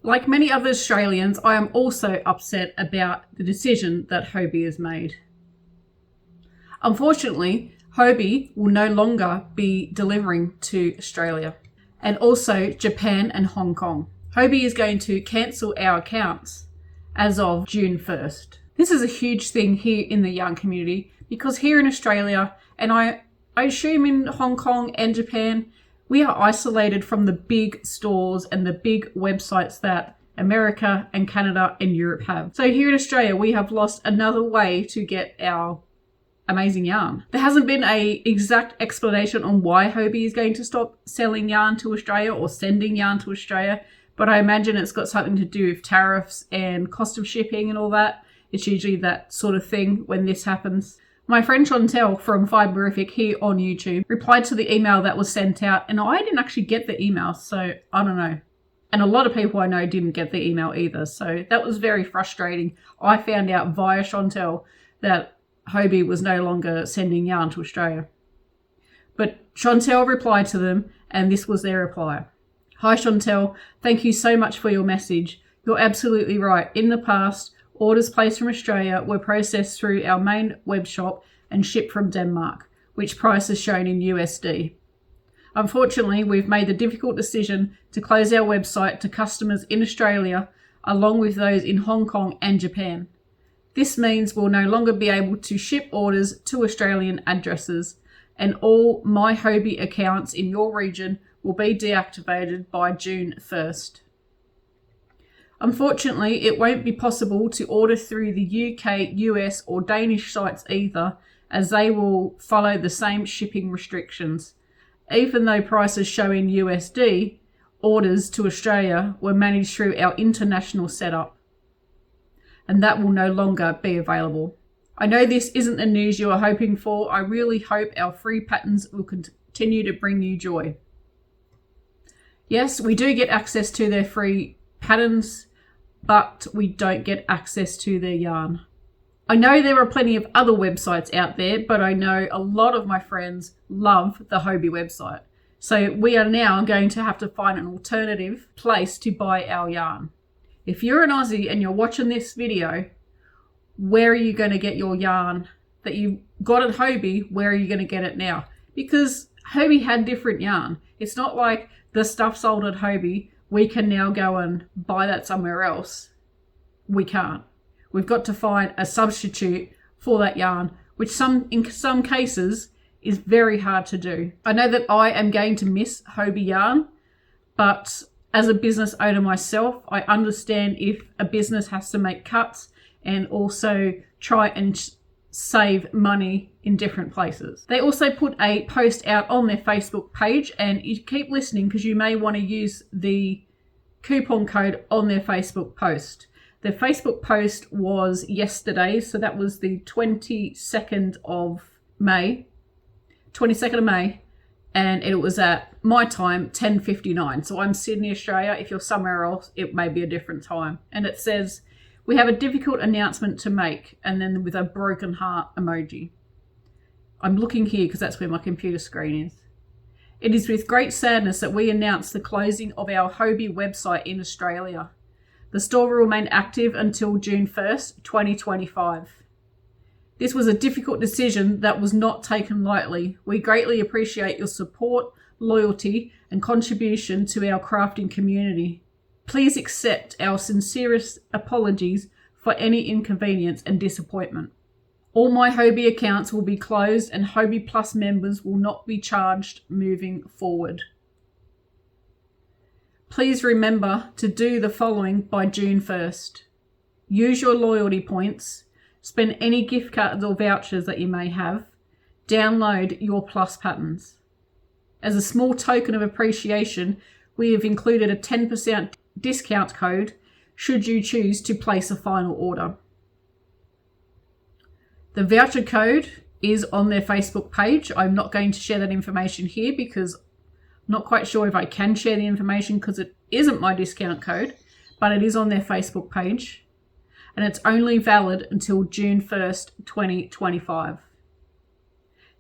Like many other Australians, I am also upset about the decision that Hobie has made. Unfortunately, Hobie will no longer be delivering to Australia, and also Japan and Hong Kong. Hobie is going to cancel our accounts as of June 1st. This is a huge thing here in the yarn community because here in Australia, and I assume in Hong Kong and Japan, we are isolated from the big stores and the big websites that America and Canada and Europe have. So here in Australia, we have lost another way to get our amazing yarn. There hasn't been an exact explanation on why Hobie is going to stop selling yarn to Australia or sending yarn to Australia, but I imagine it's got something to do with tariffs and cost of shipping and all that. It's usually that sort of thing when this happens. My friend Chantel from Fiberific here on YouTube replied to the email that was sent out, and I didn't actually get the email, so I don't know. And a lot of people I know didn't get the email either, so that was very frustrating. I found out via Chantel that Hobie was no longer sending yarn to Australia. But Chantel replied to them, and this was their reply. Hi Chantel, thank you so much for your message. You're absolutely right. In the past, orders placed from Australia were processed through our main web shop and shipped from Denmark, which price is shown in USD. Unfortunately, we've made the difficult decision to close our website to customers in Australia, along with those in Hong Kong and Japan. This means we'll no longer be able to ship orders to Australian addresses, and all My Hobie accounts in your region will be deactivated by June 1st. Unfortunately, it won't be possible to order through the UK, US or Danish sites either, as they will follow the same shipping restrictions. Even though prices show in USD, orders to Australia were managed through our international setup, and that will no longer be available. I know this isn't the news you are hoping for. I really hope our free patterns will continue to bring you joy. Yes, we do get access to their free patterns, but we don't get access to their yarn. I know there are plenty of other websites out there, but I know a lot of my friends love the Hobie website. So we are now going to have to find an alternative place to buy our yarn. If you're an Aussie and you're watching this video, where are you going to get your yarn that you got at Hobie? Where are you going to get it now? Because Hobie had different yarn. It's not like the stuff sold at Hobie, we can now go and buy that somewhere else. We can't. We've got to find a substitute for that yarn, which in some cases is very hard to do. I know that I am going to miss Hobie yarn, but as a business owner myself, I understand if a business has to make cuts and also try and save money in different places. They also put a post out on their Facebook page, and you keep listening because you may want to use the coupon code on their Facebook post. Their Facebook post was yesterday, so that was the 22nd of May, and it was at my time, 10:59. So I'm Sydney, Australia. If you're somewhere else, it may be a different time. And it says, we have a difficult announcement to make, and then with a broken heart emoji. I'm looking here because that's where my computer screen is. It is with great sadness that we announce the closing of our Hobie website in Australia. The store will remain active until June 1st, 2025. This was a difficult decision that was not taken lightly. We greatly appreciate your support, loyalty, and contribution to our crafting community. Please accept our sincerest apologies for any inconvenience and disappointment. All My Hobie accounts will be closed, and Hobie Plus members will not be charged moving forward. Please remember to do the following by June 1st. Use your loyalty points, spend any gift cards or vouchers that you may have, download your Plus patterns. As a small token of appreciation, we have included a 10% discount code should you choose to place a final order. The voucher code is on their Facebook page. I'm not going to share that information here because I'm not quite sure if I can share the information because it isn't my discount code, but it is on their Facebook page, and it's only valid until June 1st, 2025.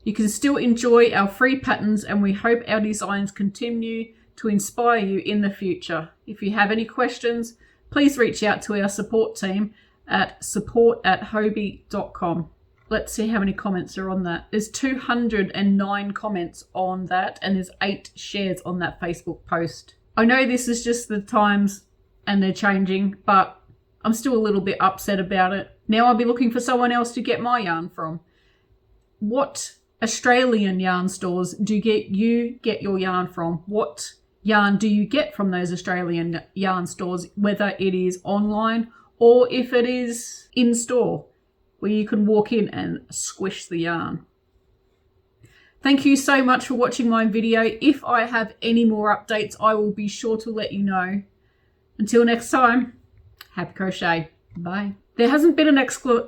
You can still enjoy our free patterns, and we hope our designs continue to inspire you in the future. If you have any questions, please reach out to our support team at support@hobie.com. Let's see how many comments are on that. There's 209 comments on that, and there's 8 shares on that Facebook post. I know this is just the times and they're changing, but I'm still a little bit upset about it. Now I'll be looking for someone else to get my yarn from. What Australian yarn stores do you get your yarn from? What yarn do you get from those Australian yarn stores, whether it is online or if it is in store, where you can walk in and squish the yarn? Thank you so much for watching my video. If I have any more updates, I will be sure to let you know. Until next time, happy crochet. Bye. There hasn't been an exclamation.